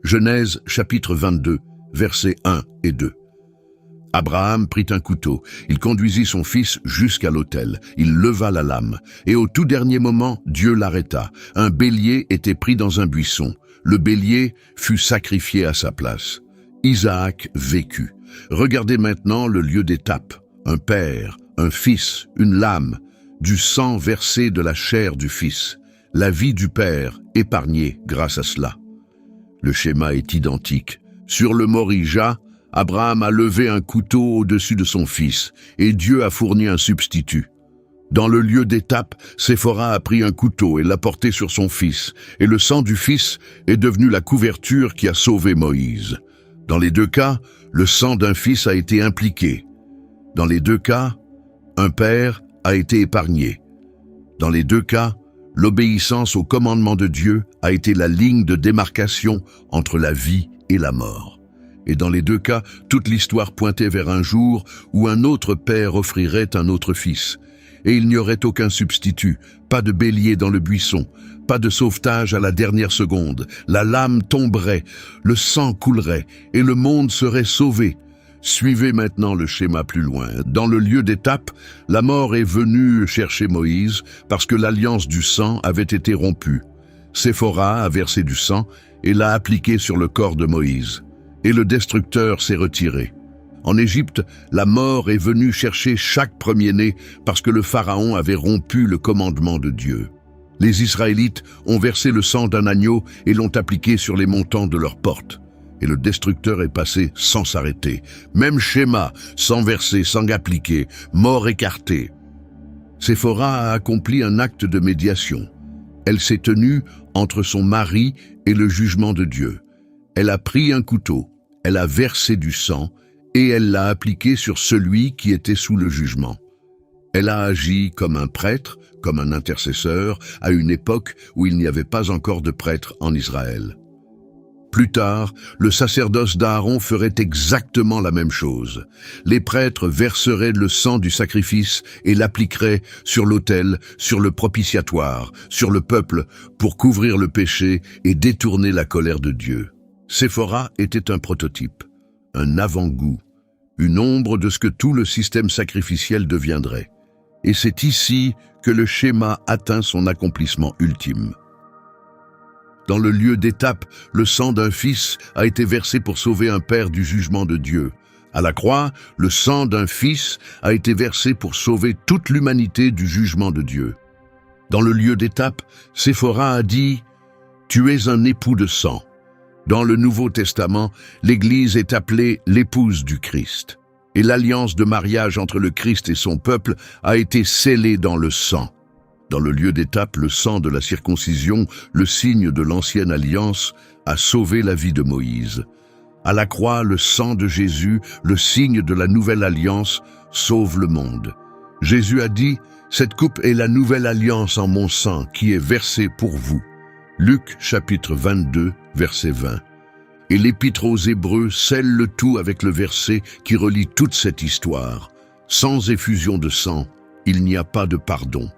Genèse chapitre 22, versets 1 et 2. Abraham prit un couteau, il conduisit son fils jusqu'à l'autel, il leva la lame, et au tout dernier moment, Dieu l'arrêta. Un bélier était pris dans un buisson. Le bélier fut sacrifié à sa place. Isaac vécut. Regardez maintenant le lieu d'étape. Un père, un fils, une lame, du sang versé de la chair du fils, la vie du père épargnée grâce à cela. Le schéma est identique. Sur le Morija, Abraham a levé un couteau au-dessus de son fils, et Dieu a fourni un substitut. Dans le lieu d'étape, Séphora a pris un couteau et l'a porté sur son fils, et le sang du fils est devenu la couverture qui a sauvé Moïse. Dans les deux cas, le sang d'un fils a été impliqué. Dans les deux cas, un père a été épargné. Dans les deux cas, l'obéissance au commandement de Dieu a été la ligne de démarcation entre la vie et la mort. Et dans les deux cas, toute l'histoire pointait vers un jour où un autre père offrirait un autre fils. Et il n'y aurait aucun substitut, pas de bélier dans le buisson, pas de sauvetage à la dernière seconde. La lame tomberait, le sang coulerait et le monde serait sauvé. Suivez maintenant le schéma plus loin. Dans le lieu d'étape, la mort est venue chercher Moïse parce que l'alliance du sang avait été rompue. Séphora a versé du sang et l'a appliqué sur le corps de Moïse. Et le destructeur s'est retiré. En Égypte, la mort est venue chercher chaque premier-né parce que le pharaon avait rompu le commandement de Dieu. Les Israélites ont versé le sang d'un agneau et l'ont appliqué sur les montants de leurs portes. Et le destructeur est passé sans s'arrêter. Même schéma, sans verser, sans appliquer, mort écartée. Séphora a accompli un acte de médiation. Elle s'est tenue entre son mari et le jugement de Dieu. Elle a pris un couteau, elle a versé du sang et elle l'a appliqué sur celui qui était sous le jugement. Elle a agi comme un prêtre, comme un intercesseur, à une époque où il n'y avait pas encore de prêtre en Israël. Plus tard, le sacerdoce d'Aaron ferait exactement la même chose. Les prêtres verseraient le sang du sacrifice et l'appliqueraient sur l'autel, sur le propitiatoire, sur le peuple, pour couvrir le péché et détourner la colère de Dieu. Séphora était un prototype, un avant-goût, une ombre de ce que tout le système sacrificiel deviendrait. Et c'est ici que le schéma atteint son accomplissement ultime. Dans le lieu d'étape, le sang d'un fils a été versé pour sauver un père du jugement de Dieu. À la croix, le sang d'un fils a été versé pour sauver toute l'humanité du jugement de Dieu. Dans le lieu d'étape, Séphora a dit « Tu es un époux de sang ». Dans le Nouveau Testament, l'Église est appelée l'épouse du Christ. Et l'alliance de mariage entre le Christ et son peuple a été scellée dans le sang. Dans le lieu d'étape, le sang de la circoncision, le signe de l'ancienne alliance, a sauvé la vie de Moïse. À la croix, le sang de Jésus, le signe de la nouvelle alliance, sauve le monde. Jésus a dit, « Cette coupe est la nouvelle alliance en mon sang qui est versée pour vous. » Luc chapitre 22, verset 20. Et l'Épître aux Hébreux scelle le tout avec le verset qui relie toute cette histoire. Sans effusion de sang, il n'y a pas de pardon.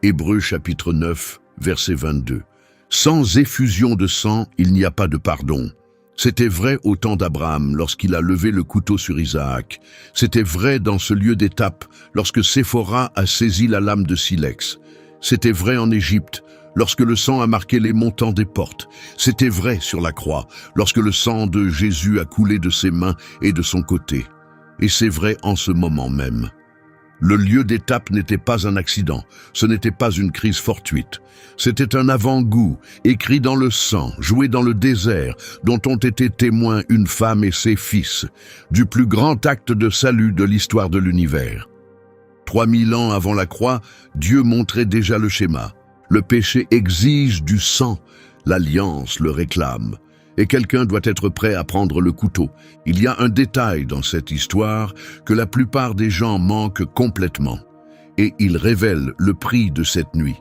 Hébreux chapitre 9, verset 22. Sans effusion de sang, il n'y a pas de pardon. C'était vrai au temps d'Abraham lorsqu'il a levé le couteau sur Isaac. C'était vrai dans ce lieu d'étape lorsque Séphora a saisi la lame de silex. C'était vrai en Égypte lorsque le sang a marqué les montants des portes. C'était vrai sur la croix lorsque le sang de Jésus a coulé de ses mains et de son côté. Et c'est vrai en ce moment même. Le lieu d'étape n'était pas un accident, ce n'était pas une crise fortuite. C'était un avant-goût, écrit dans le sang, joué dans le désert, dont ont été témoins une femme et ses fils, du plus grand acte de salut de l'histoire de l'univers. 3000 ans avant la croix, Dieu montrait déjà le schéma. Le péché exige du sang, l'alliance le réclame. Et quelqu'un doit être prêt à prendre le couteau. Il y a un détail dans cette histoire que la plupart des gens manquent complètement. Et il révèle le prix de cette nuit.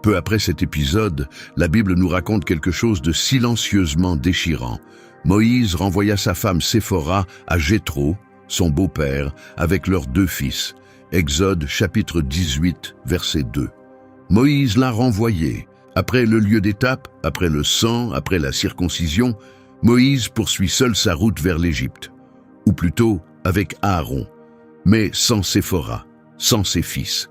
Peu après cet épisode, la Bible nous raconte quelque chose de silencieusement déchirant. Moïse renvoya sa femme Séphora à Jéthro, son beau-père, avec leurs 2 fils. Exode chapitre 18, verset 2. Moïse l'a renvoyée. Après le lieu d'étape, après le sang, après la circoncision, Moïse poursuit seul sa route vers l'Égypte. Ou plutôt, avec Aaron, mais sans Séphora, sans ses fils.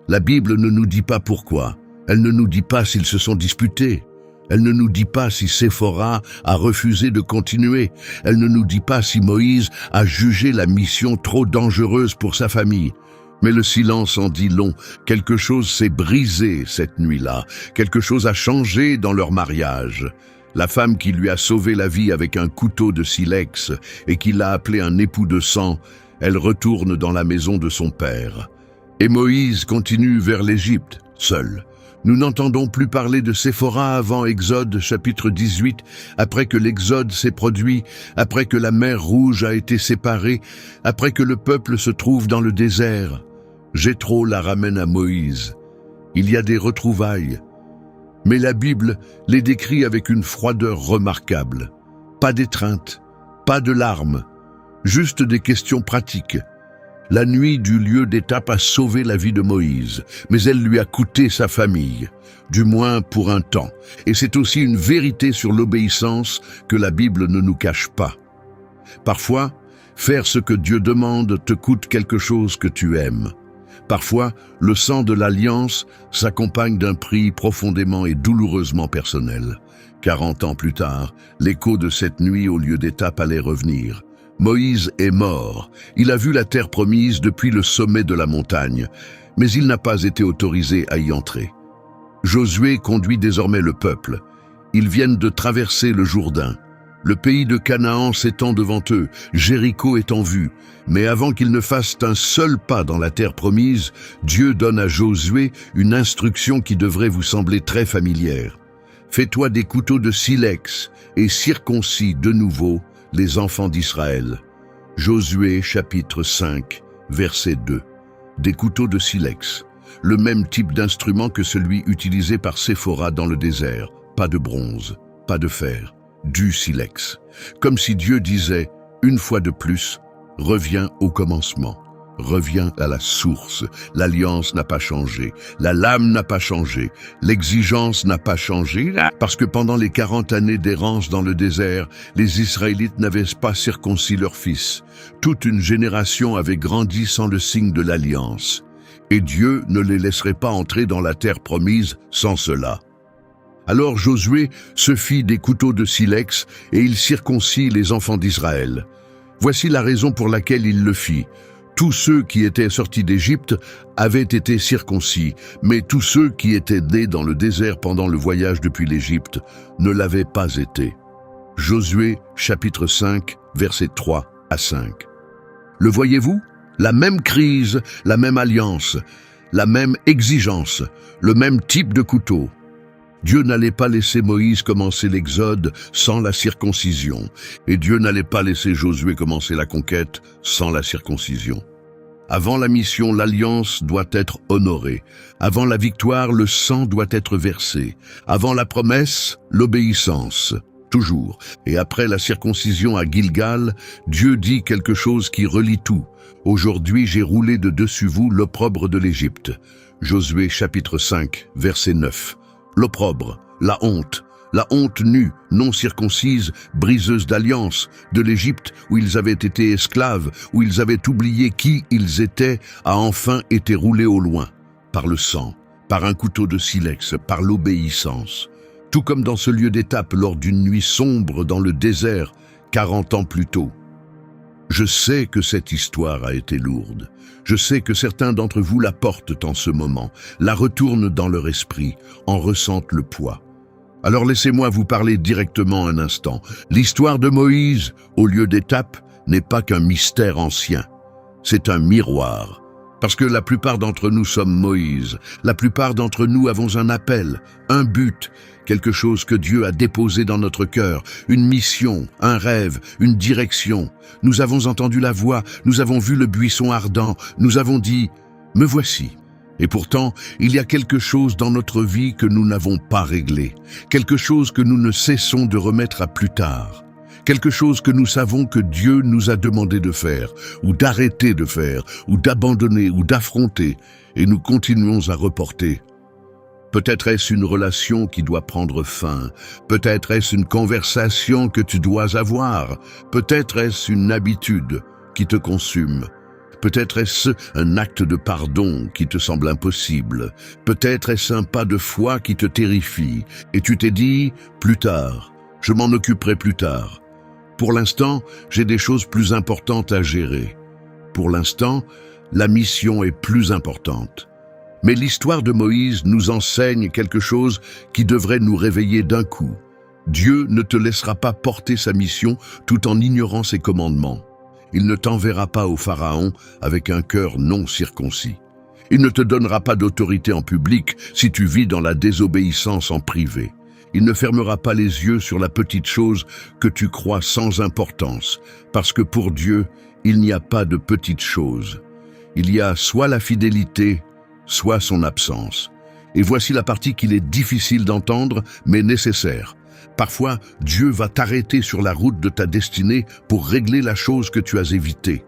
La Bible ne nous dit pas pourquoi. Elle ne nous dit pas s'ils se sont disputés. Elle ne nous dit pas si Séphora a refusé de continuer. Elle ne nous dit pas si Moïse a jugé la mission trop dangereuse pour sa famille. Mais le silence en dit long. Quelque chose s'est brisé cette nuit-là. Quelque chose a changé dans leur mariage. La femme qui lui a sauvé la vie avec un couteau de silex et qui l'a appelé un époux de sang, elle retourne dans la maison de son père. Et Moïse continue vers l'Égypte, seul. Nous n'entendons plus parler de Séphora avant Exode chapitre 18, après que l'Exode s'est produit, après que la mer Rouge a été séparée, après que le peuple se trouve dans le désert. Jéthro la ramène à Moïse. Il y a des retrouvailles, mais la Bible les décrit avec une froideur remarquable. Pas d'étreinte, pas de larmes, juste des questions pratiques. La nuit du lieu d'étape a sauvé la vie de Moïse, mais elle lui a coûté sa famille, du moins pour un temps. Et c'est aussi une vérité sur l'obéissance que la Bible ne nous cache pas. Parfois, faire ce que Dieu demande te coûte quelque chose que tu aimes. Parfois, le sang de l'alliance s'accompagne d'un prix profondément et douloureusement personnel. 40 ans plus tard, l'écho de cette nuit au lieu d'étape allait revenir. Moïse est mort. Il a vu la terre promise depuis le sommet de la montagne, mais il n'a pas été autorisé à y entrer. Josué conduit désormais le peuple. Ils viennent de traverser le Jourdain. Le pays de Canaan s'étend devant eux, Jéricho est en vue. Mais avant qu'ils ne fassent un seul pas dans la terre promise, Dieu donne à Josué une instruction qui devrait vous sembler très familière. Fais-toi des couteaux de silex et circoncis de nouveau les enfants d'Israël. Josué chapitre 5, verset 2. Des couteaux de silex, le même type d'instrument que celui utilisé par Séphora dans le désert. Pas de bronze, pas de fer, du silex. Comme si Dieu disait, une fois de plus, reviens au commencement. Reviens à la source. L'alliance n'a pas changé. La lame n'a pas changé. L'exigence n'a pas changé parce que pendant les 40 années d'errance dans le désert, les Israélites n'avaient pas circoncis leurs fils. Toute une génération avait grandi sans le signe de l'alliance. Et Dieu ne les laisserait pas entrer dans la terre promise sans cela. Alors Josué se fit des couteaux de silex et il circoncit les enfants d'Israël. Voici la raison pour laquelle il le fit. Tous ceux qui étaient sortis d'Égypte avaient été circoncis, mais tous ceux qui étaient nés dans le désert pendant le voyage depuis l'Égypte ne l'avaient pas été. Josué, chapitre 5, versets 3 à 5. Le voyez-vous? La même crise, la même alliance, la même exigence, le même type de couteau. Dieu n'allait pas laisser Moïse commencer l'exode sans la circoncision, et Dieu n'allait pas laisser Josué commencer la conquête sans la circoncision. Avant la mission, l'alliance doit être honorée. Avant la victoire, le sang doit être versé. Avant la promesse, l'obéissance. Toujours. Et après la circoncision à Gilgal, Dieu dit quelque chose qui relie tout. Aujourd'hui, j'ai roulé de dessus vous l'opprobre de l'Égypte. Josué chapitre 5, verset 9. L'opprobre, la honte nue, non circoncise, briseuse d'alliance, de l'Égypte où ils avaient été esclaves, où ils avaient oublié qui ils étaient, a enfin été roulée au loin, par le sang, par un couteau de silex, par l'obéissance. Tout comme dans ce lieu d'étape lors d'une nuit sombre dans le désert, 40 ans plus tôt. Je sais que cette histoire a été lourde. Je sais que certains d'entre vous la portent en ce moment, la retournent dans leur esprit, en ressentent le poids. Alors laissez-moi vous parler directement un instant. L'histoire de Moïse, au lieu d'étape, n'est pas qu'un mystère ancien. C'est un miroir. Parce que la plupart d'entre nous sommes Moïse. La plupart d'entre nous avons un appel, un but, quelque chose que Dieu a déposé dans notre cœur, une mission, un rêve, une direction. Nous avons entendu la voix, nous avons vu le buisson ardent, nous avons dit « Me voici ». Et pourtant, il y a quelque chose dans notre vie que nous n'avons pas réglé, quelque chose que nous ne cessons de remettre à plus tard, quelque chose que nous savons que Dieu nous a demandé de faire, ou d'arrêter de faire, ou d'abandonner, ou d'affronter, et nous continuons à reporter. Peut-être est-ce une relation qui doit prendre fin, peut-être est-ce une conversation que tu dois avoir, peut-être est-ce une habitude qui te consume. Peut-être est-ce un acte de pardon qui te semble impossible. Peut-être est-ce un pas de foi qui te terrifie. Et tu t'es dit, plus tard, je m'en occuperai plus tard. Pour l'instant, j'ai des choses plus importantes à gérer. Pour l'instant, la mission est plus importante. Mais l'histoire de Moïse nous enseigne quelque chose qui devrait nous réveiller d'un coup. Dieu ne te laissera pas porter sa mission tout en ignorant ses commandements. Il ne t'enverra pas au Pharaon avec un cœur non circoncis. Il ne te donnera pas d'autorité en public si tu vis dans la désobéissance en privé. Il ne fermera pas les yeux sur la petite chose que tu crois sans importance, parce que pour Dieu, il n'y a pas de petite chose. Il y a soit la fidélité, soit son absence. Et voici la partie qu'il est difficile d'entendre, mais nécessaire. Parfois, Dieu va t'arrêter sur la route de ta destinée pour régler la chose que tu as évitée.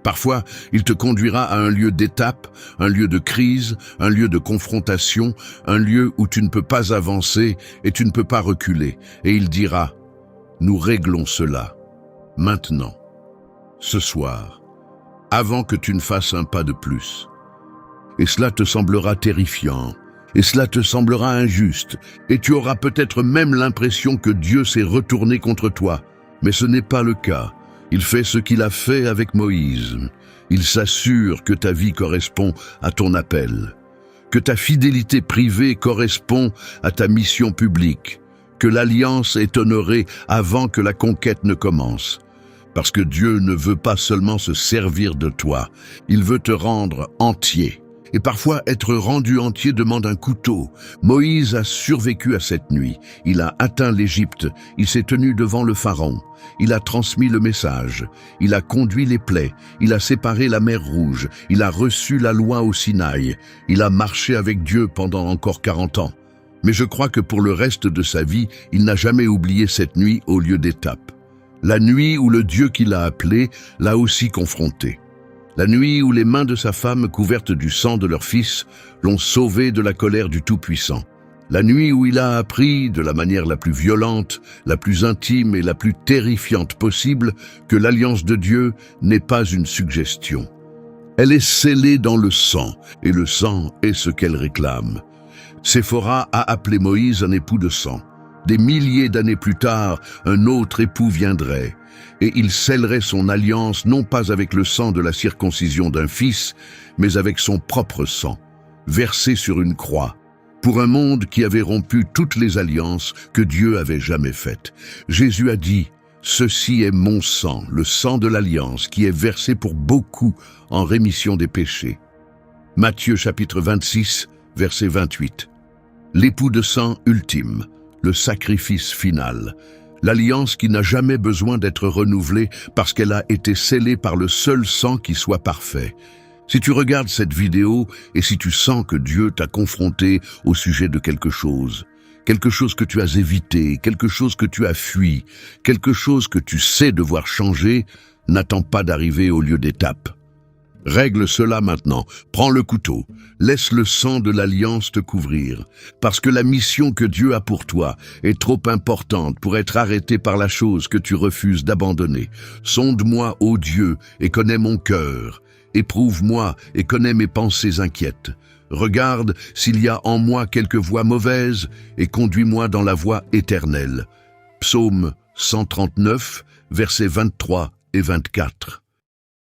Parfois, il te conduira à un lieu d'étape, un lieu de crise, un lieu de confrontation, un lieu où tu ne peux pas avancer et tu ne peux pas reculer. Et il dira, « Nous réglons cela, maintenant, ce soir, avant que tu ne fasses un pas de plus. » Et cela te semblera terrifiant. Et cela te semblera injuste, et tu auras peut-être même l'impression que Dieu s'est retourné contre toi. Mais ce n'est pas le cas. Il fait ce qu'il a fait avec Moïse. Il s'assure que ta vie correspond à ton appel, que ta fidélité privée correspond à ta mission publique, que l'alliance est honorée avant que la conquête ne commence. Parce que Dieu ne veut pas seulement se servir de toi, il veut te rendre entier. Et parfois, être rendu entier demande un couteau. Moïse a survécu à cette nuit. Il a atteint l'Égypte. Il s'est tenu devant le Pharaon. Il a transmis le message. Il a conduit les plaies. Il a séparé la mer Rouge. Il a reçu la loi au Sinaï. Il a marché avec Dieu pendant encore 40 ans. Mais je crois que pour le reste de sa vie, il n'a jamais oublié cette nuit au lieu d'étape. La nuit où le Dieu qui l'a appelé l'a aussi confronté. La nuit où les mains de sa femme couvertes du sang de leur fils l'ont sauvé de la colère du Tout-Puissant. La nuit où il a appris, de la manière la plus violente, la plus intime et la plus terrifiante possible, que l'alliance de Dieu n'est pas une suggestion. Elle est scellée dans le sang, et le sang est ce qu'elle réclame. Séphora a appelé Moïse un époux de sang. Des milliers d'années plus tard, un autre époux viendrait, et il scellerait son alliance non pas avec le sang de la circoncision d'un fils, mais avec son propre sang, versé sur une croix, pour un monde qui avait rompu toutes les alliances que Dieu avait jamais faites. Jésus a dit, « Ceci est mon sang, le sang de l'alliance, qui est versé pour beaucoup en rémission des péchés. » Matthieu chapitre 26, verset 28. L'époux de sang ultime, le sacrifice final, l'alliance qui n'a jamais besoin d'être renouvelée parce qu'elle a été scellée par le seul sang qui soit parfait. Si tu regardes cette vidéo et si tu sens que Dieu t'a confronté au sujet de quelque chose que tu as évité, quelque chose que tu as fui, quelque chose que tu sais devoir changer, n'attends pas d'arriver au lieu d'étape. Règle cela maintenant, prends le couteau, laisse le sang de l'alliance te couvrir, parce que la mission que Dieu a pour toi est trop importante pour être arrêtée par la chose que tu refuses d'abandonner. Sonde-moi, ô Dieu, et connais mon cœur. Éprouve-moi et connais mes pensées inquiètes. Regarde s'il y a en moi quelque voie mauvaise et conduis-moi dans la voie éternelle. Psaume 139, versets 23 et 24.